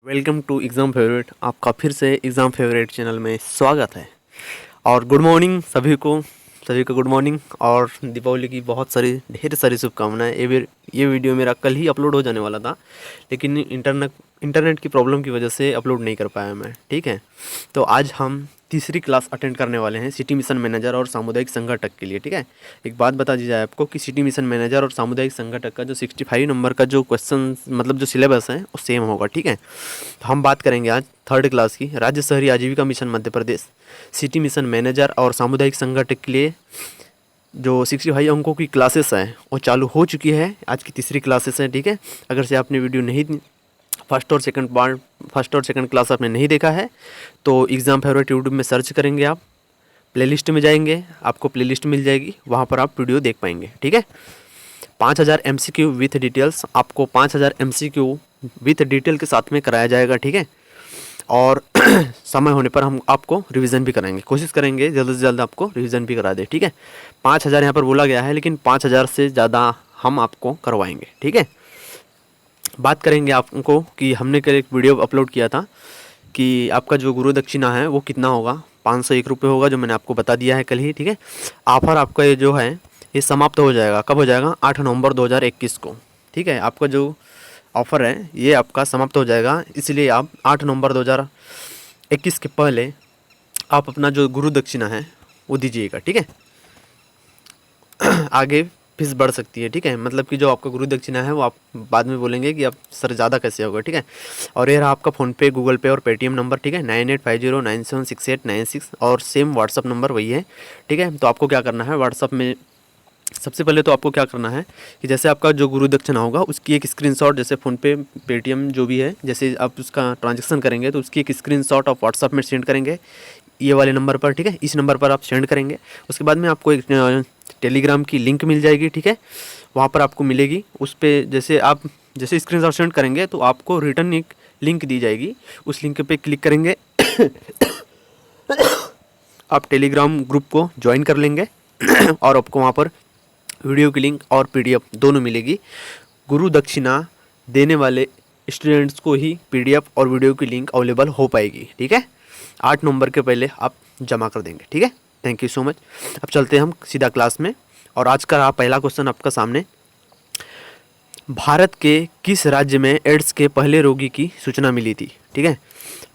Welcome to exam favourite. आपका फिर से एग्ज़ाम फेवरेट चैनल में स्वागत है। और गुड मॉर्निंग सभी को गुड मॉर्निंग और दीपावली की बहुत सारी ढेर सारी शुभकामनाएं। ये वीडियो मेरा कल ही अपलोड हो जाने वाला था, लेकिन इंटरनेट की प्रॉब्लम की वजह से अपलोड नहीं कर पाया मैं। ठीक है, तो आज हम तीसरी क्लास अटेंड करने वाले हैं सिटी मिशन मैनेजर और सामुदायिक संगठक के लिए। ठीक है, एक बात बता दी जाए आपको कि सिटी मिशन मैनेजर और सामुदायिक संगठक का जो 65 नंबर का जो क्वेश्चन मतलब जो सिलेबस है वो सेम होगा। ठीक है, तो हम बात करेंगे आज थर्ड क्लास की राज्य शहरी आजीविका mission Madhya Pradesh city mission manager और सामुदायिक संगठक के लिए जो 65 अंकों की क्लासेस हैं वो चालू हो चुकी है। आज की तीसरी क्लासेस है। ठीक है, अगर से आपने वीडियो नहीं फर्स्ट और सेकंड क्लास आपने नहीं देखा है तो एग्ज़ाम फेवरेट यूट्यूब में सर्च करेंगे, आप प्लेलिस्ट में जाएंगे, आपको प्लेलिस्ट मिल जाएगी, वहाँ पर आप वीडियो देख पाएंगे। ठीक है, 5000 MCQ विथ डिटेल्स, आपको 5000 MCQ विथ डिटेल के साथ में कराया जाएगा। ठीक है, और समय होने पर हम आपको रिवीजन भी कराएंगे, कोशिश करेंगे जल्द से जल्द आपको रिवीजन भी करा दे। ठीक है, 5000 यहाँ पर बोला गया है, लेकिन 5000 से ज़्यादा हम आपको करवाएंगे। ठीक है, बात करेंगे आपको कि हमने कल एक वीडियो अपलोड किया था कि आपका जो गुरु दक्षिणा है वो कितना होगा, 501 रुपये होगा, जो मैंने आपको बता दिया है कल ही। ठीक है, ऑफर आपका ये जो है ये समाप्त हो जाएगा। कब हो जाएगा? 8 नवंबर 2021 को। ठीक है, आपका जो ऑफ़र है ये आपका समाप्त हो जाएगा, इसलिए आप 8 नवंबर 2021 के पहले आप अपना जो गुरु दक्षिणा है वो दीजिएगा। ठीक है, आगे फीस बढ़ सकती है। ठीक है, मतलब कि जो आपका गुरु दक्षिणा है वो आप बाद में बोलेंगे कि अब सर ज़्यादा कैसे होगा। ठीक है, और ये रहा आपका फ़ोनपे, गूगल पे और पेटीएम नंबर। ठीक है, 9850976896 और सेम व्हाट्सअप नंबर वही है। ठीक है, तो आपको क्या करना है, व्हाट्सअप में सबसे पहले तो आपको क्या करना है कि जैसे आपका जो गुरु दक्षिणा होगा उसकी एक स्क्रीनशॉट, जैसे फ़ोनपे, पेटीएम जो भी है, जैसे आप उसका ट्रांजैक्शन करेंगे तो उसकी एक स्क्रीनशॉट आप व्हाट्सअप में सेंड करेंगे ये वाले नंबर पर। ठीक है, इस नंबर पर आप सेंड करेंगे। उसके बाद में आपको एक टेलीग्राम की लिंक मिल जाएगी। ठीक है, वहाँ पर आपको मिलेगी, उस पर जैसे स्क्रीनशॉट सेंड करेंगे तो आपको रिटर्न एक लिंक दी जाएगी, उस लिंक पे क्लिक करेंगे आप टेलीग्राम ग्रुप को ज्वाइन कर लेंगे और आपको वहाँ पर वीडियो की लिंक और PDF दोनों मिलेगी। गुरु दक्षिणा देने वाले स्टूडेंट्स को ही PDF और वीडियो की लिंक अवेलेबल हो पाएगी। ठीक है, 8 नवंबर के पहले आप जमा कर देंगे। ठीक है, थैंक यू सो मच। अब चलते हैं हम सीधा क्लास में, और आज का पहला क्वेश्चन आपका सामने, भारत के किस राज्य में एड्स के पहले रोगी की सूचना मिली थी? ठीक है,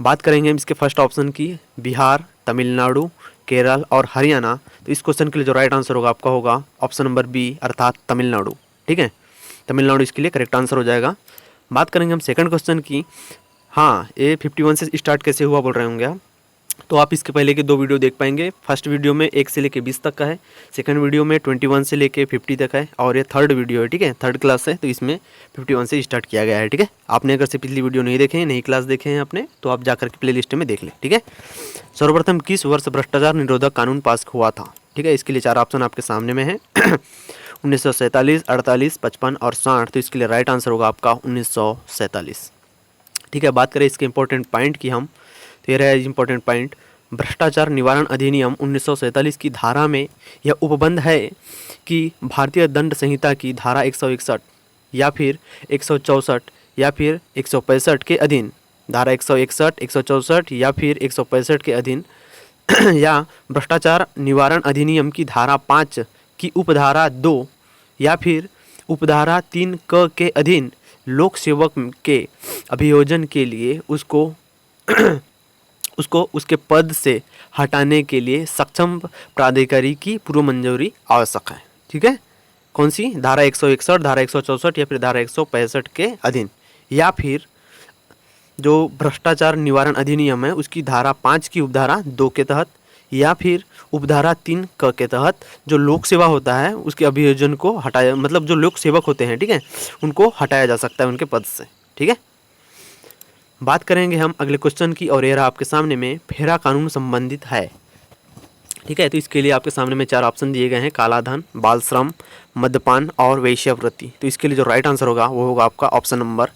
बात करेंगे हम इसके फर्स्ट ऑप्शन की, बिहार, तमिलनाडु, केरल और हरियाणा। तो इस क्वेश्चन के लिए जो राइट आंसर होगा आपका होगा ऑप्शन नंबर बी, अर्थात तमिलनाडु। ठीक है, तमिलनाडु इसके लिए करेक्ट आंसर हो जाएगा। बात करेंगे हम सेकंड क्वेश्चन की। हाँ, ये 51 से स्टार्ट कैसे हुआ बोल रहे होंगे आप, तो आप इसके पहले के 2 वीडियो देख पाएंगे। फर्स्ट वीडियो में 1 से लेके 20 तक का है, सेकंड वीडियो में 21 से लेके 50 तक है, और ये थर्ड वीडियो है। ठीक है, थर्ड क्लास है तो इसमें 51 से स्टार्ट किया गया है। ठीक है, आपने अगर से पिछली वीडियो नहीं देखे हैं, नई क्लास देखे हैं आपने, तो आप जाकर के प्लेलिस्ट में देख लें। ठीक है, सर्वप्रथम किस वर्ष भ्रष्टाचार निरोधक कानून पास हुआ था? ठीक है, इसके लिए 4 ऑप्शन आपके सामने में है 1947, 48, 55 और 60। तो इसके लिए राइट आंसर होगा आपका 1947। ठीक है, बात करें इसके इंपॉर्टेंट पॉइंट की हम, तो ये रहा इंपॉर्टेंट पॉइंट, भ्रष्टाचार निवारण अधिनियम 1947 की धारा में यह उपबंध है कि भारतीय दंड संहिता की धारा 161 या फिर 164 या फिर 165 के अधीन, धारा 161, 164 या फिर 165 के अधीन या भ्रष्टाचार निवारण अधिनियम की धारा 5 की उपधारा 2 या फिर उपधारा 3 क के अधीन लोक सेवक के अभियोजन के लिए उसको उसके पद से हटाने के लिए सक्षम प्राधिकारी की पूर्व मंजूरी आवश्यक है। ठीक है, कौन सी धारा 161, धारा 164 या फिर धारा 165 के अधीन, या फिर जो भ्रष्टाचार निवारण अधिनियम है उसकी धारा 5 की उपधारा 2 के तहत, या फिर उपधारा 3 क के तहत जो लोक सेवा होता है उसके अभियोजन को हटाया, मतलब जो लोक सेवक होते हैं, ठीक है, उनको हटाया जा सकता है उनके पद से। ठीक है, बात करेंगे हम अगले क्वेश्चन की, और ये रहा आपके सामने में, फेरा कानून संबंधित है। ठीक है, तो इसके लिए आपके सामने में 4 ऑप्शन दिए गए हैं, कालाधन, बाल श्रम, मद्यपान और वेश्यावृत्ति। तो इसके लिए जो राइट आंसर होगा वो होगा आपका ऑप्शन नंबर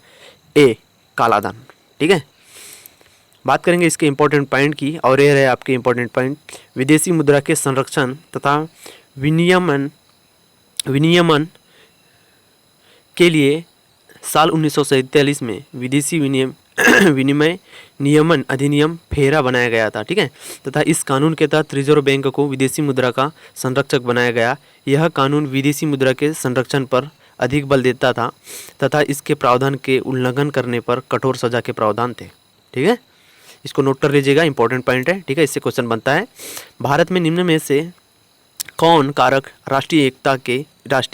ए, कालाधन। ठीक है, बात करेंगे इसके इंपॉर्टेंट पॉइंट की, और ये रहे आपके इंपॉर्टेंट पॉइंट, विदेशी मुद्रा के संरक्षण तथा विनियमन के लिए साल 1947 में विदेशी विनिमय नियमन अधिनियम फेरा बनाया गया था, ठीक है। तथा इस कानून के तहत रिजर्व बैंक को विदेशी मुद्रा का संरक्षक बनाया गया। यह कानून विदेशी मुद्रा के संरक्षण पर अधिक बल देता था तथा इसके प्रावधान के उल्लंघन करने पर कठोर सजा के प्रावधान थे, ठीक है। इसको नोट कर लीजिएगा, इंपॉर्टेंट पॉइंट है, ठीक है। इससे क्वेश्चन बनता है, भारत में निम्न में से कौन कारक राष्ट्रीय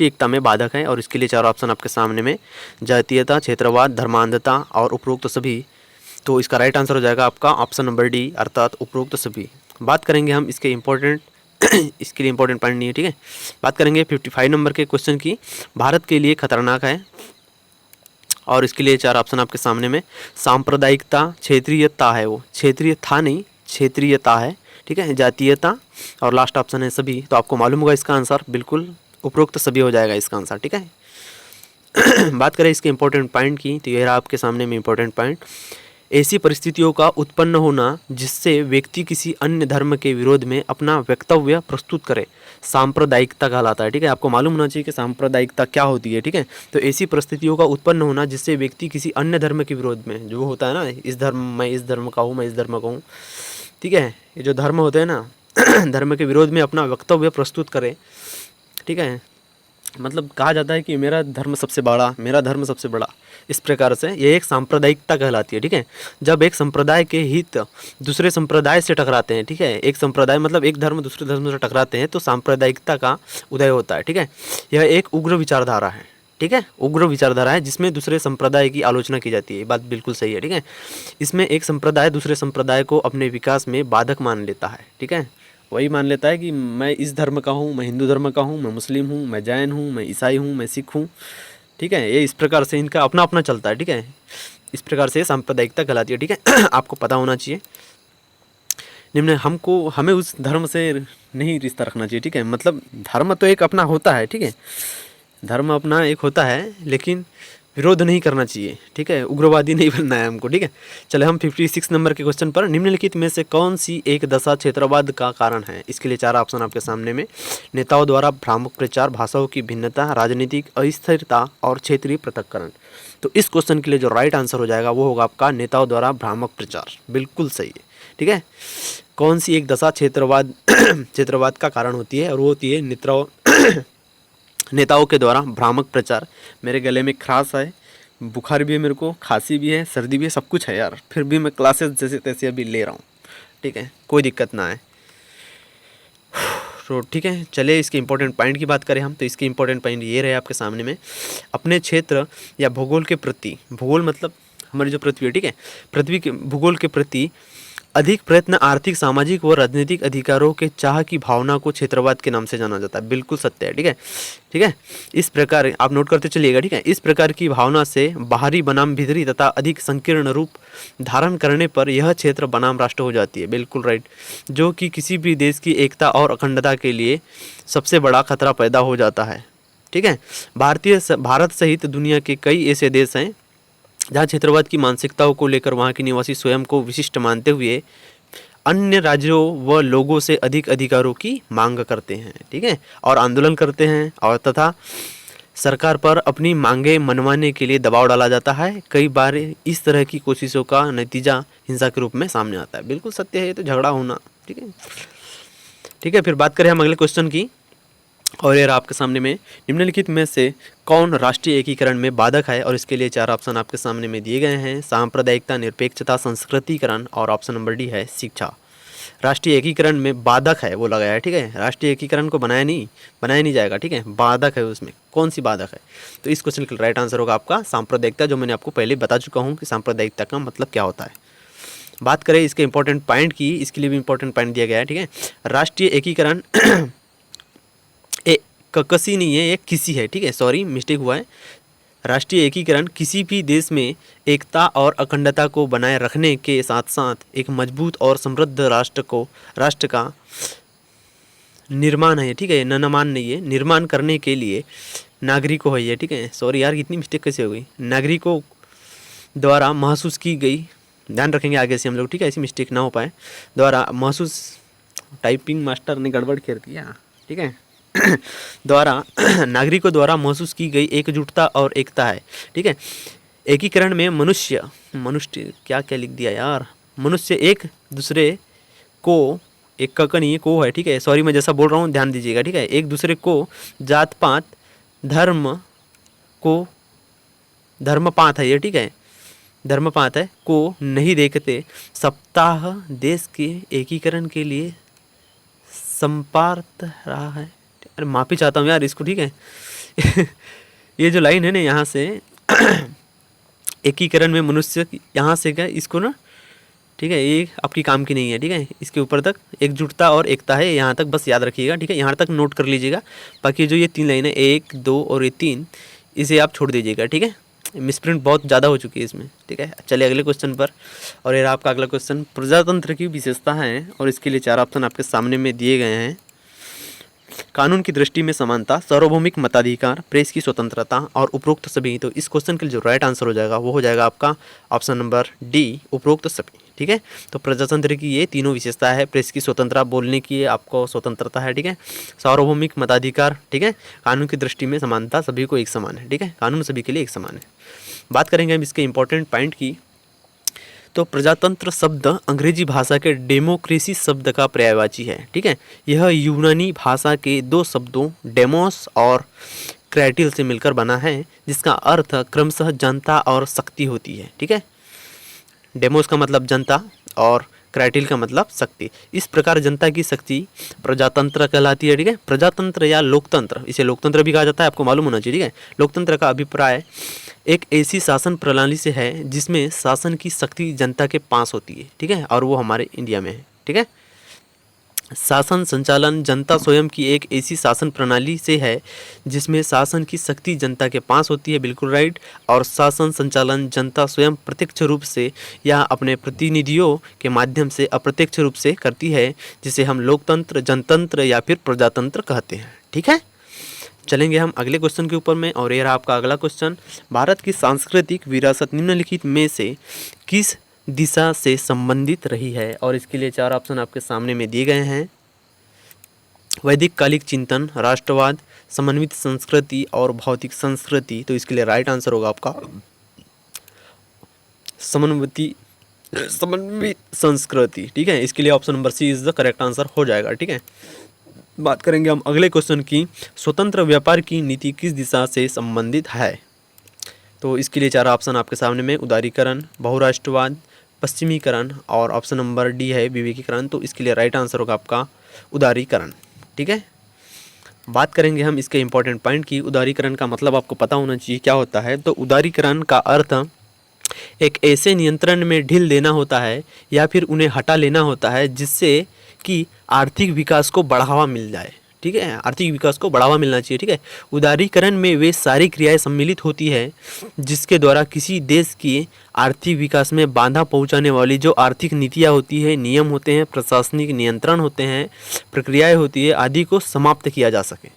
एकता में बाधक है? और इसके लिए 4 ऑप्शन आपके सामने में, जातीयता, क्षेत्रवाद, धर्मांधता और उपरोक्त सभी। तो इसका राइट आंसर हो जाएगा आपका ऑप्शन नंबर डी, अर्थात उपरोक्त सभी। बात करेंगे हम इसके इम्पोर्टेंट इसके लिए इम्पोर्टेंट पॉइंट नहीं है, ठीक है। बात करेंगे 55 नंबर के क्वेश्चन की, भारत के लिए खतरनाक है। और इसके लिए 4 ऑप्शन आपके सामने में, सांप्रदायिकता, क्षेत्रीयता है, वो क्षेत्रीय था नहीं, क्षेत्रीयता है, ठीक है, जातीयता और लास्ट ऑप्शन है सभी। तो आपको मालूम होगा इसका आंसर बिल्कुल उपरोक्त सभी हो जाएगा इसका आंसर, ठीक है। बात करें इसके इंपॉर्टेंट पॉइंट की, तो यह रहा आपके सामने में इंपॉर्टेंट पॉइंट, ऐसी परिस्थितियों का उत्पन्न होना जिससे व्यक्ति किसी अन्य धर्म के विरोध में अपना वक्तव्य प्रस्तुत करे, सांप्रदायिकता कहलाता है, ठीक है। आपको मालूम होना चाहिए कि सांप्रदायिकता क्या होती है, ठीक है। तो ऐसी परिस्थितियों का उत्पन्न होना जिससे व्यक्ति किसी अन्य धर्म के विरोध में, जो होता है ना, इस धर्म मैं इस धर्म का हूँ, मैं इस धर्म का हूँ, ठीक है, ये जो धर्म होते हैं ना धर्म के विरोध में अपना वक्तव्य प्रस्तुत करे, ठीक है। मतलब कहा जाता है कि मेरा धर्म सबसे बड़ा, मेरा धर्म सबसे बड़ा, इस प्रकार से ये एक सांप्रदायिकता कहलाती है, ठीक है। जब एक संप्रदाय के हित दूसरे संप्रदाय से टकराते हैं, ठीक है, एक संप्रदाय मतलब एक धर्म दूसरे धर्म से टकराते हैं तो सांप्रदायिकता का उदय होता है, ठीक है। यह एक उग्र विचारधारा है, ठीक है, उग्र विचारधारा है जिसमें दूसरे संप्रदाय की आलोचना की जाती है, ये बात बिल्कुल सही है, ठीक है। इसमें एक संप्रदाय दूसरे संप्रदाय को अपने विकास में बाधक मान लेता है, ठीक है, वही मान लेता है कि मैं इस धर्म का हूँ, मैं हिंदू धर्म का हूँ, मैं मुस्लिम हूँ, मैं जैन हूँ, मैं ईसाई हूँ, मैं सिख हूँ, ठीक है। ये इस प्रकार से इनका अपना अपना चलता है, ठीक है। इस प्रकार से सांप्रदायिकता कहलाती है, ठीक है। आपको पता होना चाहिए। निम्न हमें उस धर्म से नहीं रिश्ता रखना चाहिए, ठीक है। मतलब धर्म तो एक अपना होता है, ठीक है, धर्म अपना एक होता है, लेकिन विरोध नहीं करना चाहिए, ठीक है, उग्रवादी नहीं बनना है हमको, ठीक है। चले हम 56 नंबर के क्वेश्चन पर, निम्नलिखित में से कौन सी एक दशा क्षेत्रवाद का कारण है? इसके लिए 4 ऑप्शन आपके सामने में, नेताओं द्वारा भ्रामक प्रचार, भाषाओं की भिन्नता, राजनीतिक अस्थिरता और क्षेत्रीय पृथक्करण। तो इस क्वेश्चन के लिए जो राइट आंसर हो जाएगा वो होगा आपका नेताओं द्वारा भ्रामक प्रचार, बिल्कुल सही है, ठीक है। कौन सी एक दशा क्षेत्रवाद का कारण होती है? और वो होती है नेताओं के द्वारा भ्रामक प्रचार। मेरे गले में खराश है, बुखार भी है, मेरे को खांसी भी है, सर्दी भी है, सब कुछ है यार, फिर भी मैं क्लासेस जैसे तैसे अभी ले रहा हूँ, ठीक है, कोई दिक्कत ना है। तो ठीक है, चलिए इसके इंपॉर्टेंट पॉइंट की बात करें हम, तो इसके इंपॉर्टेंट पॉइंट ये रहे आपके सामने में, अपने क्षेत्र या भूगोल के प्रति, भूगोल मतलब हमारी जो पृथ्वी है, ठीक है, पृथ्वी के भूगोल के प्रति अधिक प्रयत्न आर्थिक, सामाजिक व राजनीतिक अधिकारों के चाह की भावना को क्षेत्रवाद के नाम से जाना जाता है, बिल्कुल सत्य है, ठीक है, ठीक है। इस प्रकार आप नोट करते चलिएगा, ठीक है। इस प्रकार की भावना से बाहरी बनाम भीतरी तथा अधिक संकीर्ण रूप धारण करने पर यह क्षेत्र बनाम राष्ट्र हो जाती है, बिल्कुल राइट, जो कि किसी भी देश की एकता और अखंडता के लिए सबसे बड़ा खतरा पैदा हो जाता है, ठीक है। भारत सहित दुनिया के कई ऐसे देश हैं जहाँ क्षेत्रवाद की मानसिकताओं को लेकर वहाँ के निवासी स्वयं को विशिष्ट मानते हुए अन्य राज्यों व लोगों से अधिक अधिकारों की मांग करते हैं, ठीक है, और आंदोलन करते हैं, और तथा सरकार पर अपनी मांगें मनवाने के लिए दबाव डाला जाता है। कई बार इस तरह की कोशिशों का नतीजा हिंसा के रूप में सामने आता है, बिल्कुल सत्य है, ये तो झगड़ा होना, ठीक है, ठीक है। फिर बात करें हम अगले क्वेश्चन की, और ये आपके सामने में, निम्नलिखित में से कौन राष्ट्रीय एकीकरण में बाधक है? और इसके लिए 4 ऑप्शन आपके सामने में दिए गए हैं, सांप्रदायिकता, निरपेक्षता, संस्कृतिकरण और ऑप्शन नंबर डी है शिक्षा। राष्ट्रीय एकीकरण में बाधक है वो लगाया है, ठीक है, राष्ट्रीय एकीकरण को बनाया नहीं जाएगा, ठीक है, बाधक है, उसमें कौन सी बाधक है? तो इस क्वेश्चन का राइट आंसर होगा आपका सांप्रदायिकता, जो मैंने आपको पहले बता चुका हूँ कि सांप्रदायिकता का मतलब क्या होता है। बात करें इसके इंपॉर्टेंट पॉइंट की, इसके लिए भी इंपॉर्टेंट पॉइंट दिया गया है, ठीक है। राष्ट्रीय एकीकरण कसी नहीं है, ये किसी है, ठीक है, सॉरी मिस्टेक हुआ है। राष्ट्रीय एकीकरण किसी भी देश में एकता और अखंडता को बनाए रखने के साथ साथ एक मजबूत और समृद्ध राष्ट्र का निर्माण है, ठीक है, निर्माण नहीं है, निर्माण करने के लिए नागरिकों है ये, ठीक है, सॉरी यार इतनी मिस्टेक कैसे हो गई, नागरिकों द्वारा महसूस की गई, ध्यान रखेंगे आगे से हम लोग, ठीक है, ऐसी मिस्टेक ना हो पाए, द्वारा महसूस, टाइपिंग मास्टर ने गड़बड़ कर दिया, ठीक है द्वारा नागरिकों द्वारा महसूस की गई एकजुटता और एकता है, ठीक है। एकीकरण में मनुष्य मनुष्य क्या क्या लिख दिया यार। मनुष्य एक दूसरे को, एक का नहीं है, को है, ठीक है, सॉरी मैं जैसा बोल रहा हूँ ध्यान दीजिएगा, ठीक है। एक दूसरे को जात पात धर्म को, धर्मपात है ये, ठीक है, धर्मपात है को नहीं देखते, सप्ताह देश के एकीकरण के लिए संपार्थ रहा है। अरे माफ़ी चाहता हूँ यार इसको, ठीक है। ये जो लाइन है ना यहाँ से एकीकरण में मनुष्य, यहाँ से क्या इसको ना, ठीक है, ये आपकी काम की नहीं है, ठीक है। इसके ऊपर तक एकजुटता और एकता है, यहाँ तक बस याद रखिएगा, ठीक है, यहाँ तक नोट कर लीजिएगा। बाकी जो ये 3 लाइन है, 1 2 और ये 3, इसे आप छोड़ दीजिएगा, ठीक है। मिसप्रिंट बहुत ज़्यादा हो चुकी है इसमें, ठीक है। चलिए अगले क्वेश्चन पर। और ये आपका अगला क्वेश्चन, प्रजातंत्र की विशेषता है और इसके लिए 4 ऑप्शन आपके सामने में दिए गए हैं। कानून की दृष्टि में समानता, सार्वभौमिक मताधिकार, प्रेस की स्वतंत्रता और उपरोक्त सभी। तो इस क्वेश्चन के लिए जो राइट आंसर हो जाएगा वो हो जाएगा आपका ऑप्शन नंबर डी, उपरोक्त सभी, ठीक है। तो प्रजातंत्र की ये तीनों विशेषता है, प्रेस की स्वतंत्रता, बोलने की आपको स्वतंत्रता है, ठीक है, सार्वभौमिक मताधिकार, ठीक है, कानून की दृष्टि में समानता, सभी को एक समान है, ठीक है, कानून सभी के लिए एक समान है। बात करेंगे हम इसके इंपॉर्टेंट पॉइंट की। तो प्रजातंत्र शब्द अंग्रेजी भाषा के डेमोक्रेसी शब्द का पर्यायवाची है, ठीक है। यह यूनानी भाषा के 2 शब्दों डेमोस और क्रैटिल से मिलकर बना है, जिसका अर्थ क्रमशः जनता और शक्ति होती है, ठीक है। डेमोस का मतलब जनता और क्रैटिल का मतलब शक्ति। इस प्रकार जनता की शक्ति प्रजातंत्र कहलाती है, ठीक है। प्रजातंत्र या लोकतंत्र, इसे लोकतंत्र भी कहा जाता है, आपको मालूम होना चाहिए, ठीक है। लोकतंत्र का अभिप्राय एक ऐसी शासन प्रणाली से है जिसमें शासन की शक्ति जनता के पास होती है, ठीक है, और वो हमारे इंडिया में है, ठीक है। शासन संचालन जनता स्वयं की एक ऐसी शासन प्रणाली से है जिसमें शासन की शक्ति जनता के पास होती है, बिल्कुल राइट। और शासन संचालन जनता स्वयं प्रत्यक्ष रूप से या अपने प्रतिनिधियों के माध्यम से अप्रत्यक्ष रूप से करती है, जिसे हम लोकतंत्र, जनतंत्र या फिर प्रजातंत्र कहते हैं, ठीक है। चलेंगे हम अगले क्वेश्चन के ऊपर में। और ये रहा आपका अगला क्वेश्चन, भारत की सांस्कृतिक विरासत निम्नलिखित में से किस दिशा से संबंधित रही है। और इसके लिए 4 ऑप्शन आपके सामने में दिए गए हैं। वैदिक कालिक चिंतन, राष्ट्रवाद, समन्वित संस्कृति और भौतिक संस्कृति। तो इसके लिए राइट आंसर होगा आपका समन्वित संस्कृति, ठीक है। इसके लिए option number C is the correct answer हो जाएगा, ठीक है। बात करेंगे हम अगले क्वेश्चन की, स्वतंत्र व्यापार की नीति किस दिशा से संबंधित है। तो इसके लिए 4 ऑप्शन आपके सामने में, उदारीकरण, बहुराष्ट्रवाद, पश्चिमीकरण और ऑप्शन नंबर डी है विवेकीकरण। तो इसके लिए राइट आंसर होगा आपका उदारीकरण, ठीक है। बात करेंगे हम इसके इंपॉर्टेंट पॉइंट की। उदारीकरण का मतलब आपको पता होना चाहिए क्या होता है। तो उदारीकरण का अर्थ एक ऐसे नियंत्रण में ढील देना होता है या फिर उन्हें हटा लेना होता है जिससे कि आर्थिक विकास को बढ़ावा मिल जाए, ठीक है, आर्थिक विकास को बढ़ावा मिलना चाहिए, ठीक है। उदारीकरण में वे सारी क्रियाएं सम्मिलित होती है जिसके द्वारा किसी देश की आर्थिक विकास में बाधा पहुंचाने वाली जो आर्थिक नीतियां होती है, नियम होते हैं, प्रशासनिक नियंत्रण होते हैं, प्रक्रियाएं होती है आदि को समाप्त किया जा सके,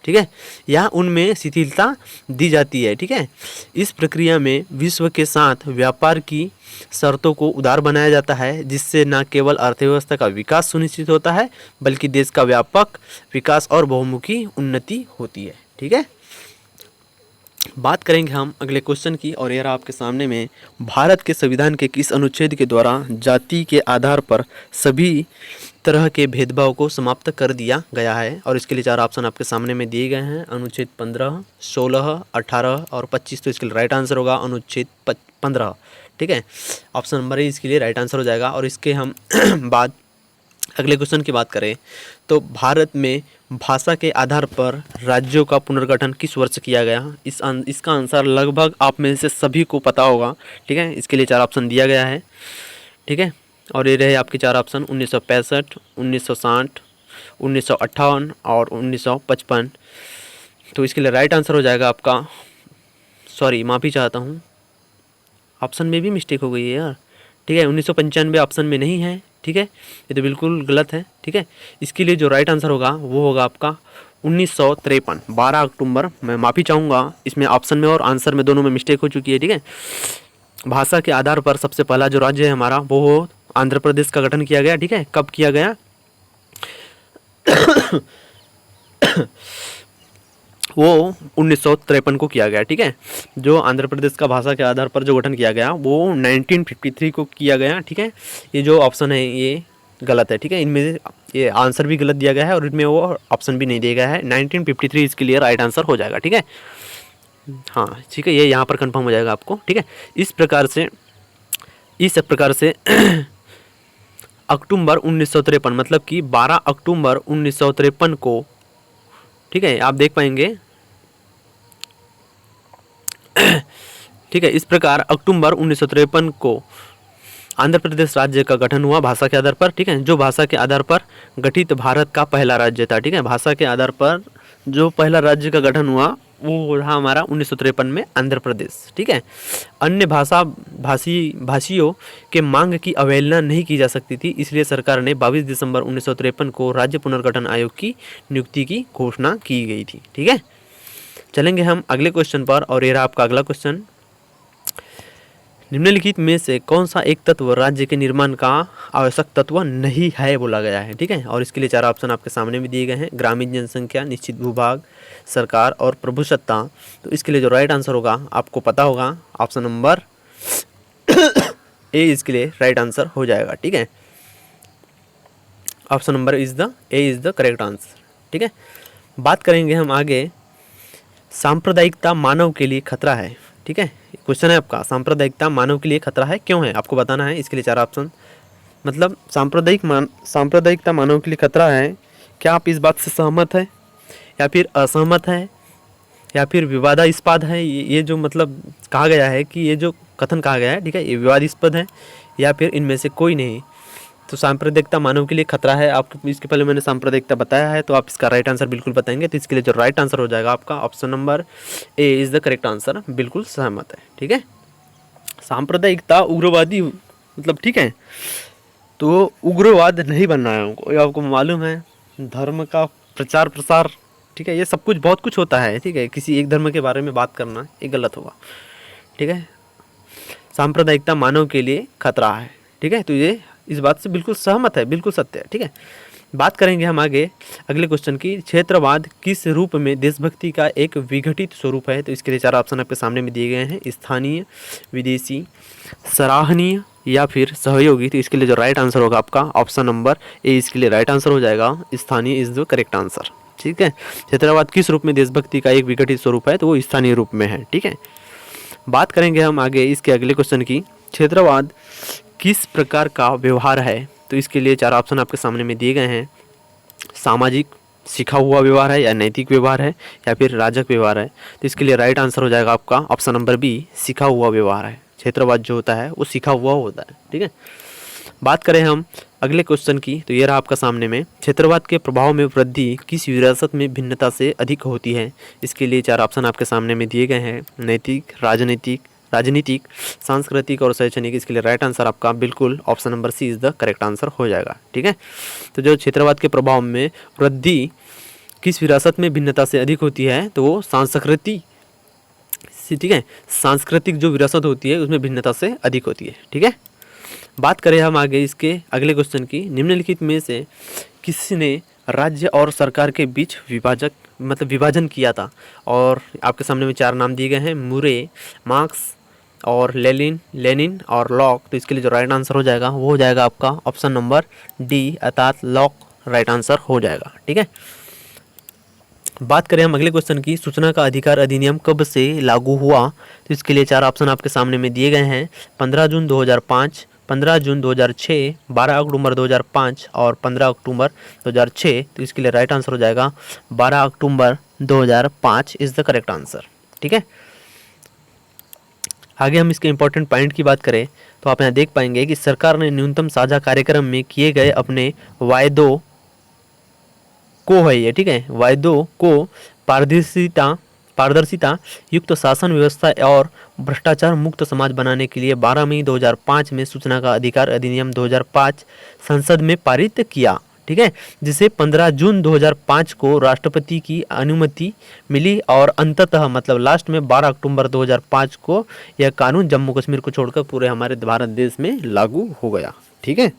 ठीक है, या उनमें शिथिलता दी जाती है, ठीक है। इस प्रक्रिया में विश्व के साथ व्यापार की शर्तों को उदार बनाया जाता है, जिससे न केवल अर्थव्यवस्था का विकास सुनिश्चित होता है बल्कि देश का व्यापक विकास और बहुमुखी उन्नति होती है, ठीक है। बात करेंगे हम अगले क्वेश्चन की। और यह आपके सामने में, भारत के संविधान के किस अनुच्छेद के द्वारा जाति के आधार पर सभी तरह के भेदभाव को समाप्त कर दिया गया है। और इसके लिए 4 ऑप्शन आपके सामने में दिए गए हैं, अनुच्छेद 15, 16, 18 और 25। तो इसके लिए राइट आंसर होगा अनुच्छेद 15, ठीक है। ऑप्शन नंबर ए इसके लिए राइट आंसर हो जाएगा। और इसके हम बाद अगले क्वेश्चन की बात करें तो भारत में भाषा के आधार पर राज्यों का पुनर्गठन किस वर्ष किया गया। इसका आंसर लगभग आप में से सभी को पता होगा, ठीक है। इसके लिए 4 ऑप्शन दिया गया है, ठीक है। और ये रहे आपके 4 ऑप्शन, 1965, 1960, 1958 और 1955। तो इसके लिए राइट आंसर हो जाएगा आपका, सॉरी माफ़ी चाहता हूँ, ऑप्शन में भी मिस्टेक हो गई है यार, ठीक है। 1995 ऑप्शन में नहीं है, ठीक है, ये तो बिल्कुल गलत है, ठीक है। इसके लिए जो राइट आंसर होगा वो होगा आपका 1953, 12 अक्टूबर। मैं माफ़ी चाहूँगा, इसमें ऑप्शन में और आंसर में दोनों में मिस्टेक हो चुकी है, ठीक है। भाषा के आधार पर सबसे पहला जो राज्य है हमारा वो आंध्र प्रदेश का गठन किया गया, ठीक है। कब किया गया वो 1953 को किया गया, ठीक है। जो आंध्र प्रदेश का भाषा के आधार पर जो गठन किया गया वो 1953 को किया गया, ठीक है। ये जो ऑप्शन है ये गलत है, ठीक है। इनमें ये आंसर भी गलत दिया गया है और इनमें वो ऑप्शन भी नहीं दिया गया है। 1953 इसके लिए राइट आंसर हो जाएगा, ठीक है। हाँ ठीक है, ये यहाँ पर कंफर्म हो जाएगा आपको, ठीक है। इस प्रकार से अक्टूबर 1953 मतलब कि 12 अक्टूबर 1953 को, ठीक है, आप देख पाएंगे, ठीक है। इस प्रकार अक्टूबर 1953 को आंध्र प्रदेश राज्य का गठन हुआ भाषा के आधार पर, ठीक है। जो भाषा के आधार पर गठित भारत का पहला राज्य था, ठीक है। भाषा के आधार पर जो पहला राज्य का गठन हुआ वो रहा हमारा 1953 में आंध्र प्रदेश, ठीक है। अन्य भाषियों के मांग की अवहेलना नहीं की जा सकती थी, इसलिए सरकार ने 22 दिसंबर 1953 को राज्य पुनर्गठन आयोग की नियुक्ति की घोषणा की गई थी, ठीक है। चलेंगे हम अगले क्वेश्चन पर, और ये रहा आपका अगला क्वेश्चन। निम्नलिखित में से कौन सा एक तत्व राज्य के निर्माण का आवश्यक तत्व नहीं है बोला गया है, ठीक है। और इसके लिए 4 ऑप्शन आपके सामने भी दिए गए हैं। ग्रामीण जनसंख्या, निश्चित भूभाग, सरकार और प्रभुसत्ता। तो इसके लिए जो राइट आंसर होगा आपको पता होगा, ऑप्शन नंबर ए इसके लिए राइट आंसर हो जाएगा, ठीक है। Option number A is the correct answer, ठीक है। बात करेंगे हम आगे, सांप्रदायिकता मानव के लिए खतरा है, ठीक है। क्वेश्चन है आपका, सांप्रदायिकता मानव के लिए खतरा है, क्यों है, आपको बताना है। इसके लिए 4 ऑप्शन, मतलब सांप्रदायिकता मानव के लिए खतरा है। क्या आप इस बात से सहमत है, या फिर असहमत है, या फिर विवादास्पद है। ये जो मतलब कहा गया है कि ये जो कथन कहा गया है, ठीक है, ये विवादास्पद है, या फिर इनमें से कोई नहीं। तो सांप्रदायिकता मानव के लिए खतरा है, आपको इसके पहले मैंने सांप्रदायिकता बताया है, तो आप इसका राइट आंसर बिल्कुल बताएंगे। तो इसके लिए जो राइट आंसर हो जाएगा आपका option number A is the correct answer, बिल्कुल सहमत है, ठीक है। सांप्रदायिकता उग्रवादी मतलब, ठीक है, तो उग्रवाद नहीं बनना है हमको, ये आपको मालूम है। धर्म का प्रचार प्रसार, ठीक है, ये सब कुछ बहुत कुछ होता है, ठीक है। किसी एक धर्म के बारे में बात करना ये गलत होगा, ठीक है। सांप्रदायिकता मानव के लिए खतरा है, ठीक है, तो ये इस बात से बिल्कुल सहमत है, बिल्कुल सत्य है, ठीक है। बात करेंगे हम आगे अगले क्वेश्चन की, क्षेत्रवाद किस रूप में देशभक्ति का एक विघटित स्वरूप है। तो इसके लिए 4 ऑप्शन आपके सामने में दिए गए हैं, स्थानीय, विदेशी, सराहनीय या फिर सहयोगी। तो इसके लिए जो राइट आंसर होगा आपका ऑप्शन नंबर ए इसके लिए राइट आंसर हो जाएगा, स्थानीय इज द करेक्ट आंसर, ठीक है। क्षेत्रवाद किस रूप में देशभक्ति का एक विघटित स्वरूप है, तो वो स्थानीय रूप में है, ठीक है। बात करेंगे हम आगे इसके अगले क्वेश्चन की, क्षेत्रवाद किस प्रकार का व्यवहार है। तो इसके लिए 4 ऑप्शन आपके सामने में दिए गए हैं, सामाजिक सीखा हुआ व्यवहार है, या नैतिक व्यवहार है, या फिर राजक व्यवहार है। तो इसके लिए राइट आंसर हो जाएगा आपका ऑप्शन नंबर बी, सीखा हुआ व्यवहार है। क्षेत्रवाद जो होता है वो सीखा हुआ होता है, ठीक है। बात करें हम अगले क्वेश्चन की, तो ये रहा आपका सामने में, क्षेत्रवाद के प्रभाव में वृद्धि किस विरासत में भिन्नता से अधिक होती है। इसके लिए 4 ऑप्शन आपके सामने में दिए गए हैं, नैतिक, राजनीतिक, सांस्कृतिक और शैक्षणिक। इसके लिए राइट आंसर आपका बिल्कुल option number C is the correct answer हो जाएगा, ठीक है। तो जो क्षेत्रवाद के प्रभाव में वृद्धि किस विरासत में भिन्नता से अधिक होती है, तो वो सांस्कृतिक, ठीक है, सांस्कृतिक जो विरासत होती है उसमें भिन्नता से अधिक होती है, ठीक है। बात करें हम आगे इसके अगले क्वेश्चन की, निम्नलिखित में से किसने राज्य और सरकार के बीच विभाजन किया था। और आपके सामने में 4 नाम दिए गए हैं, मुरे, मार्क्स और लेनिन और लॉक। तो इसके लिए जो राइट आंसर हो जाएगा वो हो जाएगा आपका ऑप्शन नंबर डी, अर्थात लॉक राइट आंसर हो जाएगा, ठीक है। बात करें हम अगले क्वेश्चन की, सूचना का अधिकार अधिनियम कब से लागू हुआ। तो इसके लिए 4 ऑप्शन आपके सामने में दिए गए हैं, 15 जून 2005, 15 जून 2006, 12 अक्टूबर 2005 और 15 अक्टूबर 2006। तो इसके लिए राइट आंसर हो जाएगा 12 अक्टूबर 2005 इज़ द करेक्ट आंसर, ठीक है। आगे हम इसके इंपॉर्टेंट पॉइंट की बात करें तो आप यहाँ देख पाएंगे कि सरकार ने न्यूनतम साझा कार्यक्रम में किए गए अपने वायदों को है ये, ठीक है, वायदों को पारदर्शिता युक्त शासन व्यवस्था और भ्रष्टाचार मुक्त समाज बनाने के लिए 12 मई 2005 में सूचना का अधिकार अधिनियम 2005 संसद में पारित किया, ठीक है, जिसे 15 जून 2005 को राष्ट्रपति की अनुमति मिली और अंततः मतलब लास्ट में 12 अक्टूबर 2005 को यह कानून जम्मू कश्मीर को छोड़कर पूरे हमारे भारत देश में लागू हो गया, ठीक है।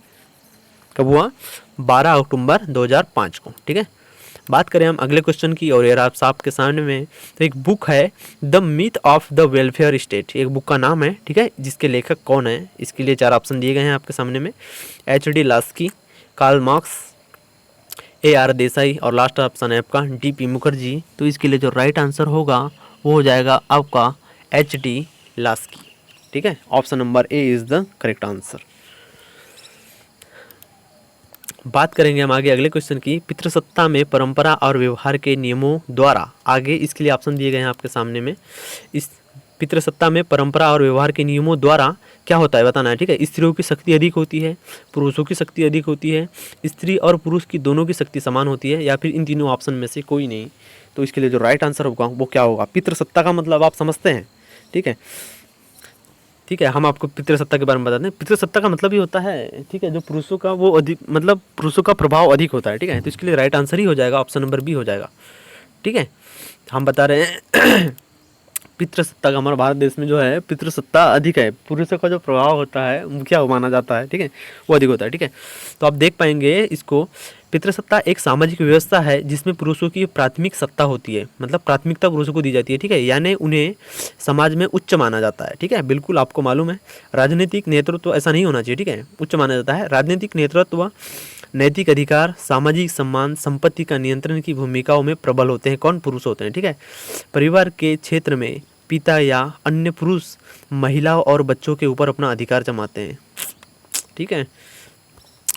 कब हुआ, 12 अक्टूबर 2005 को, ठीक है। बात करें हम अगले क्वेश्चन की, और यार आप आपके सामने में तो एक बुक है the myth of the welfare state, एक बुक का नाम है, ठीक है। जिसके लेखक कौन है, इसके लिए 4 ऑप्शन दिए गए हैं आपके सामने में। H.D. Laski, Karl Marx, A.R. Desai, और लास्ट ऑप्शन है आपका D.P. मुखर्जी। तो इसके लिए जो राइट आंसर होगा वो हो जाएगा आपका H.D. लास्की, ठीक है। Option number A is the correct answer. बात करेंगे हम आगे अगले क्वेश्चन की, पितृसत्ता में परंपरा और व्यवहार के नियमों द्वारा, आगे इसके लिए ऑप्शन दिए गए हैं आपके सामने में। इस पितृसत्ता में परंपरा और व्यवहार के नियमों द्वारा क्या होता है बताना है, ठीक है। स्त्रियों की शक्ति अधिक होती है, पुरुषों की शक्ति अधिक होती है, स्त्री और पुरुष की दोनों की शक्ति समान होती है, या फिर इन तीनों ऑप्शन में से कोई नहीं। तो इसके लिए जो राइट आंसर होगा वो क्या होगा, पितृसत्ता का मतलब आप समझते हैं, ठीक है। ठीक है, हम आपको पितृसत्ता के बारे में बताते हैं। पितृसत्ता का मतलब ही होता है, ठीक है, जो पुरुषों का वो अधिक, मतलब पुरुषों का प्रभाव अधिक होता है, ठीक है। तो इसके लिए राइट आंसर ही हो जाएगा ऑप्शन नंबर बी हो जाएगा, ठीक है। हम बता रहे हैं पितृसत्ता का, हमारे भारत देश में जो है पितृसत्ता अधिक है, पुरुषों का जो प्रभाव होता है मुखिया माना जाता है, ठीक है, वो अधिक होता है, ठीक है। तो आप देख पाएंगे इसको, पितृसत्ता एक सामाजिक व्यवस्था है जिसमें पुरुषों की प्राथमिक सत्ता होती है, मतलब प्राथमिकता पुरुषों को दी जाती है, ठीक है, यानी उन्हें समाज में उच्च माना जाता है, ठीक है। बिल्कुल आपको मालूम है, राजनीतिक नेतृत्व ऐसा नहीं होना चाहिए, ठीक है, उच्च माना जाता है। राजनीतिक नेतृत्व, नैतिक अधिकार, सामाजिक सम्मान, संपत्ति का नियंत्रण की भूमिकाओं में प्रबल होते हैं कौन, पुरुष होते हैं, ठीक है। परिवार के क्षेत्र में पिता या अन्य पुरुष महिलाओं और बच्चों के ऊपर अपना अधिकार जमाते हैं, ठीक है।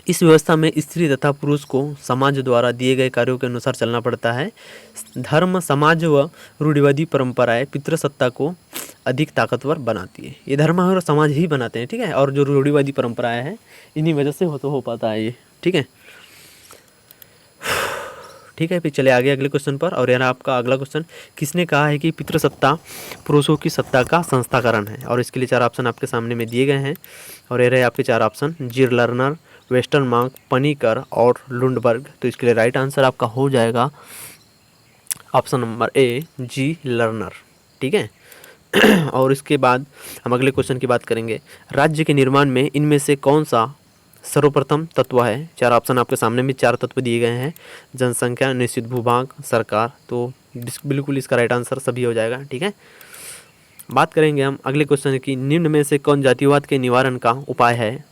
इस व्यवस्था में स्त्री तथा पुरुष को समाज द्वारा दिए गए कार्यों के अनुसार चलना पड़ता है। धर्म, समाज व रूढ़िवादी परंपराएं पितृसत्ता को अधिक ताकतवर बनाती है। ये धर्म और समाज ही बनाते हैं, ठीक है, और जो रूढ़िवादी परंपराएं हैं इन्हीं वजह से हो पाता है ये, ठीक है। ठीक है, फिर चले आगे अगले क्वेश्चन पर। और यहाँ आपका अगला क्वेश्चन, किसने कहा है कि पितृसत्ता पुरुषों की सत्ता का संस्थाकरण है, और इसके लिए 4 ऑप्शन आपके सामने में दिए गए हैं। और ये रहे आपके 4 ऑप्शन, जीर लर्नर, वेस्टरमार्क, पनीकर और लुंडबर्ग। तो इसके लिए राइट आंसर आपका हो जाएगा ऑप्शन नंबर ए, जी लर्नर, ठीक है। और इसके बाद हम अगले क्वेश्चन की बात करेंगे, राज्य के निर्माण में इनमें से कौन सा सर्वप्रथम तत्व है। 4 ऑप्शन आपके सामने में 4 तत्व दिए गए हैं, जनसंख्या, निश्चित भूभाग, सरकार। तो बिल्कुल इसका राइट आंसर सभी हो जाएगा, ठीक है। बात करेंगे हम अगले क्वेश्चन की, निम्न में से कौन जातिवाद के निवारण का उपाय है।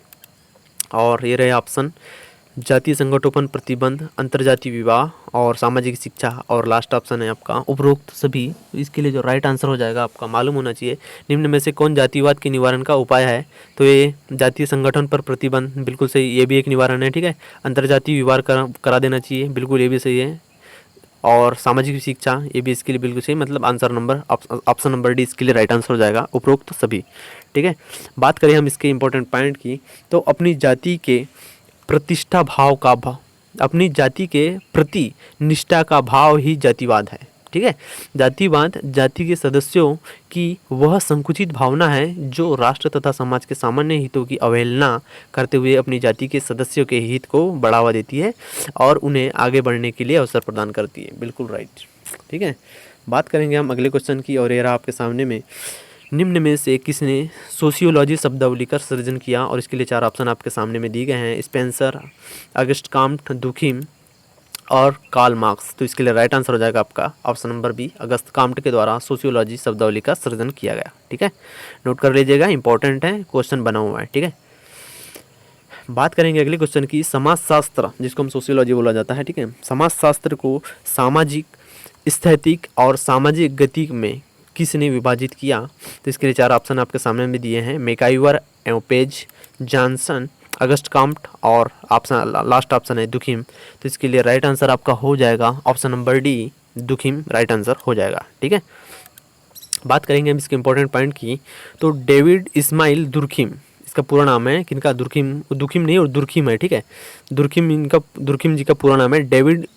और ये रहे ऑप्शन, जातीय संगठोपन प्रतिबंध, अंतर्जातीय विवाह और सामाजिक शिक्षा। और लास्ट ऑप्शन है आपका उपरोक्त सभी। इसके लिए जो राइट आंसर हो जाएगा आपका मालूम होना चाहिए, निम्न में से कौन जातिवाद के निवारण का उपाय है। तो ये जातीय संगठन पर प्रतिबंध, बिल्कुल सही, ये भी एक निवारण है, ठीक है। अंतर्जातीय विवाह करा देना चाहिए, बिल्कुल ये भी सही है। और सामाजिक शिक्षा, ये भी इसके लिए बिल्कुल सही, मतलब answer number option number D इसके लिए राइट आंसर हो जाएगा, उपरोक्त सभी, ठीक है। बात करें हम इसके इंपॉर्टेंट पॉइंट की, तो अपनी जाति के प्रतिष्ठा भाव का अपनी जाति के प्रति निष्ठा का भाव ही जातिवाद है, ठीक है। जातिवाद जाति के सदस्यों की वह संकुचित भावना है जो राष्ट्र तथा समाज के सामान्य हितों की अवहेलना करते हुए अपनी जाति के सदस्यों के हित को बढ़ावा देती है और उन्हें आगे बढ़ने के लिए अवसर प्रदान करती है, बिल्कुल राइट, ठीक है। बात करेंगे हम अगले क्वेश्चन की, और ये रहा आपके सामने में, निम्न में से किसने सोशियोलॉजी शब्दावली का सृजन किया। और इसके लिए 4 ऑप्शन आपके सामने में दिए गए हैं, स्पेंसर, अगस्ट काम्ट, दुखिम और कार्ल मार्क्स। तो इसके लिए राइट आंसर हो जाएगा आपका ऑप्शन नंबर बी, अगस्त काम्ट के द्वारा सोशियोलॉजी शब्दावली का सृजन किया गया, ठीक है। नोट कर लीजिएगा, इंपॉर्टेंट है, क्वेश्चन बना हुआ है, ठीक है। बात करेंगे अगले क्वेश्चन की, समाजशास्त्र जिसको हम सोशियोलॉजी बोला जाता है, ठीक है। समाजशास्त्र को सामाजिक, स्थैतिक और सामाजिक गति में किसने विभाजित किया। तो इसके लिए 4 ऑप्शन आपके सामने में दिए हैं, मैकाइवर, एओपेज, जॉनसन, अगस्ट काम्ट और ऑप्शन लास्ट ऑप्शन है दुखिम। तो इसके लिए राइट आंसर आपका हो जाएगा ऑप्शन नंबर डी, दुखिम राइट आंसर हो जाएगा, ठीक है। बात करेंगे हम इसके इंपॉर्टेंट पॉइंट की, तो डेविड इस्माइल दुर्खिम, इसका पूरा नाम है किनका, दुर्खिम नहीं और दुर्खिम है, ठीक है। दुर्खिम जी का पूरा नाम है डेविड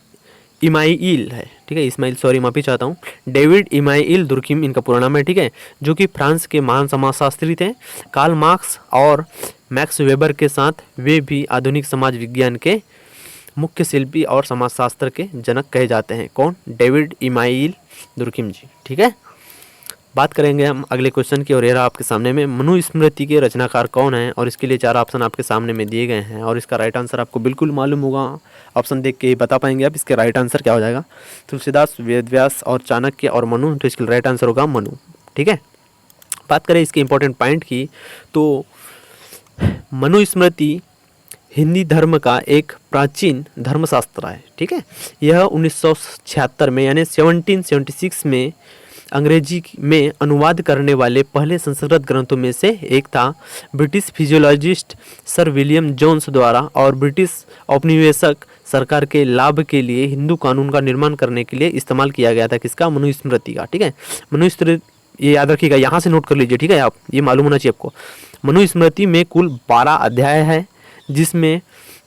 इमाइल है, ठीक है, इस्माइल, सॉरी माफ़ी चाहता हूँ, डेविड इमाइल दुर्खिम इनका पूरा नाम है, ठीक है, जो कि फ्रांस के महान समाजशास्त्री थे। कार्ल मार्क्स और मैक्स वेबर के साथ वे भी आधुनिक समाज विज्ञान के मुख्य शिल्पी और समाजशास्त्र के जनक कहे जाते हैं। कौन, डेविड इमाइल दुर्खिम जी, ठीक है। बात करेंगे हम अगले क्वेश्चन की और ये रहा आपके सामने में, मनुस्मृति के रचनाकार कौन है, और इसके लिए 4 ऑप्शन आपके सामने में दिए गए हैं और इसका राइट आंसर आपको बिल्कुल मालूम होगा। ऑप्शन देख के ही बता पाएंगे आप इसके राइट आंसर क्या हो जाएगा। तुलसीदास, वेदव्यास और चाणक्य और मनु, तो इसका राइट आंसर होगा मनु। ठीक है, बात करें इसके इंपॉर्टेंट पॉइंट की, तो मनुस्मृति हिंदी धर्म का एक प्राचीन धर्मशास्त्र है। ठीक है, यह 1976 में यानी 1776 में अंग्रेजी में अनुवाद करने वाले पहले संस्कृत ग्रंथों में से एक था। British physiologist sir William Jones द्वारा और ब्रिटिश औपनिवेशक सरकार के लाभ के लिए हिंदू कानून का निर्माण करने के लिए इस्तेमाल किया गया था। किसका? मनुस्मृति का। ठीक है, मनुस्मृति ये याद रखिएगा, यहाँ से नोट कर लीजिए। ठीक है, आप ये मालूम होना चाहिए आपको। मनुस्मृति में कुल 12 अध्याय है, जिसमें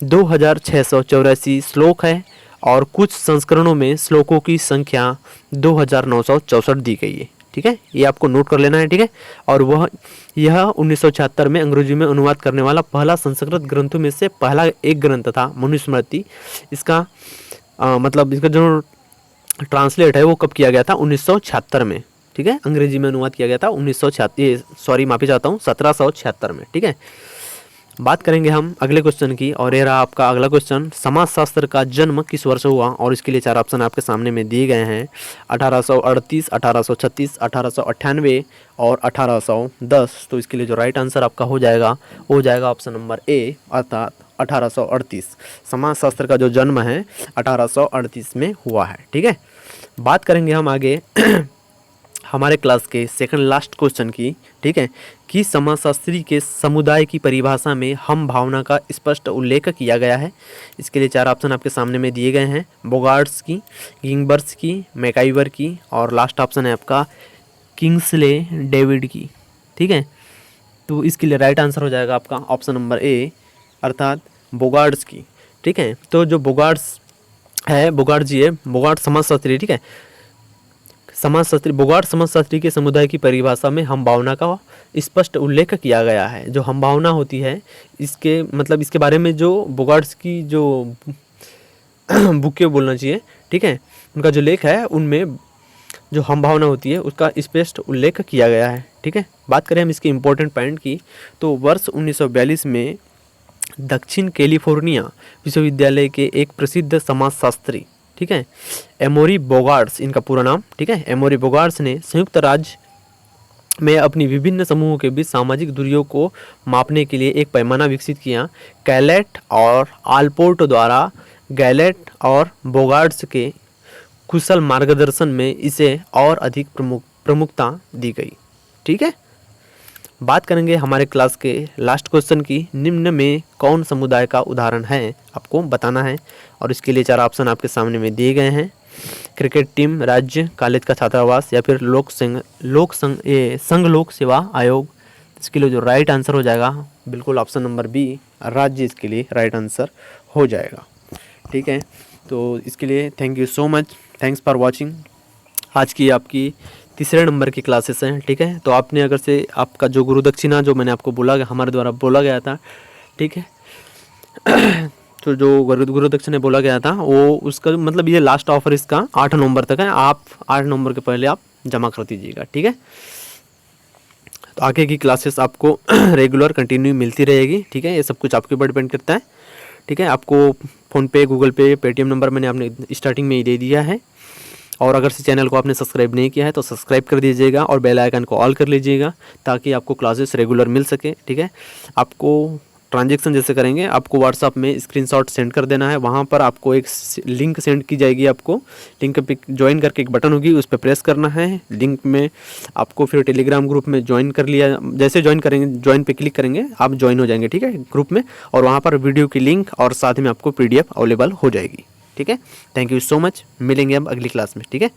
2684 श्लोक है और कुछ संस्करणों में श्लोकों की संख्या 2964 दी गई है। ठीक है, ये आपको नोट कर लेना है। ठीक है, और यह 1976 में अंग्रेजी में अनुवाद करने वाला पहला संस्कृत ग्रंथों में से पहला एक ग्रंथ था मनुस्मृति। इसका मतलब इसका जो ट्रांसलेट है वो कब किया गया था? 1976 में। ठीक है, अंग्रेजी में अनुवाद किया गया था 1776 में। ठीक है, बात करेंगे हम अगले क्वेश्चन की और ये रहा आपका अगला क्वेश्चन, समाजशास्त्र का जन्म किस वर्ष हुआ, और इसके लिए 4 ऑप्शन आपके सामने में दिए गए हैं। 1838, 1836, 1898 और 1810। तो इसके लिए जो राइट आंसर आपका हो जाएगा वो हो जाएगा ऑप्शन नंबर ए, अर्थात 1838। समाजशास्त्र का जो जन्म है 1838 में हुआ है। ठीक है, बात करेंगे हम आगे हमारे क्लास के सेकंड लास्ट क्वेश्चन की। ठीक है, कि समाजशास्त्री के समुदाय की परिभाषा में हम भावना का स्पष्ट उल्लेख किया गया है। इसके लिए 4 ऑप्शन आपके सामने में दिए गए हैं, बोगार्ड्स की, गिंगबर्स की, मैकाइवर की और लास्ट ऑप्शन है आपका किंग्सले डेविड की। ठीक है, तो इसके लिए राइट आंसर हो जाएगा आपका ऑप्शन नंबर ए, अर्थात बोगार्ड्स की। ठीक है, तो जो बोगार्ड्स है, बोगार्ड जी है, बोगार्ड समाजशास्त्री। ठीक है, समाजशास्त्री बोगार्ड समाजशास्त्री के समुदाय की परिभाषा में हम भावना का स्पष्ट उल्लेख किया गया है। जो हम भावना होती है, इसके मतलब इसके बारे में जो बोगार्ड्स की जो बुकें बोलना चाहिए। ठीक है, उनका जो लेख है उनमें जो हम भावना होती है उसका स्पष्ट उल्लेख किया गया है। ठीक है, बात करें हम इसके इम्पोर्टेंट पॉइंट की, तो वर्ष 1942 में दक्षिण कैलिफोर्निया विश्वविद्यालय के एक प्रसिद्ध समाजशास्त्री, ठीक है, एमोरी बोगार्ड्स इनका पूरा नाम, ठीक है, एमोरी बोगार्ड्स ने संयुक्त राज्य में अपनी विभिन्न समूहों के बीच सामाजिक दूरियों को मापने के लिए एक पैमाना विकसित किया। गैलेट और आलपोर्ट द्वारा गैलेट और बोगार्ड्स के कुशल मार्गदर्शन में इसे और अधिक प्रमुखता दी गई। ठीक है, बात करेंगे हमारे क्लास के लास्ट क्वेश्चन की, निम्न में कौन समुदाय का उदाहरण है, आपको बताना है और इसके लिए 4 ऑप्शन आपके सामने में दिए गए हैं। क्रिकेट टीम, राज्य, कॉलेज का छात्रावास या फिर संघ लोक सेवा आयोग। इसके लिए जो राइट आंसर हो जाएगा बिल्कुल ऑप्शन नंबर बी, राज्य इसके लिए राइट आंसर हो जाएगा। ठीक है, तो इसके लिए thank you so much, thanks for watching. आज की आपकी तीसरे नंबर की क्लासेस हैं। ठीक है, तो आपने अगर से आपका जो गुरु दक्षिणा जो मैंने आपको बोला, हमारे द्वारा बोला गया था, ठीक है, तो जो गुरु दक्षिणा बोला गया था वो उसका मतलब ये लास्ट ऑफर इसका 8 नवंबर तक है। आप 8 नवंबर के पहले आप जमा कर दीजिएगा। ठीक है, तो आगे की क्लासेस आपको रेगुलर कंटिन्यू मिलती रहेगी। ठीक है, ये सब कुछ आपके ऊपर डिपेंड करता है। ठीक है, आपको फ़ोनपे, गूगल पे, पेटीएम नंबर मैंने आपने स्टार्टिंग में ही दे दिया है। और अगर से चैनल को आपने सब्सक्राइब नहीं किया है तो सब्सक्राइब कर दीजिएगा और बेल आइकन को ऑल कर लीजिएगा ताकि आपको क्लासेस रेगुलर मिल सके। ठीक है, आपको ट्रांजैक्शन जैसे करेंगे, आपको व्हाट्सअप में स्क्रीनशॉट सेंड कर देना है। वहाँ पर आपको एक लिंक सेंड की जाएगी, आपको लिंक पे ज्वाइन करके एक बटन होगी, उस पर प्रेस करना है। लिंक में आपको फिर टेलीग्राम ग्रुप में ज्वाइन कर लिया, जैसे ज्वाइन करेंगे, ज्वाइन पे क्लिक करेंगे, आप ज्वाइन हो जाएंगे। ठीक है, ग्रुप में, और वहाँ पर वीडियो की लिंक और साथ में आपको PDF अवेलेबल हो जाएगी। ठीक है, थैंक यू सो मच, मिलेंगे अब अगली क्लास में। ठीक है।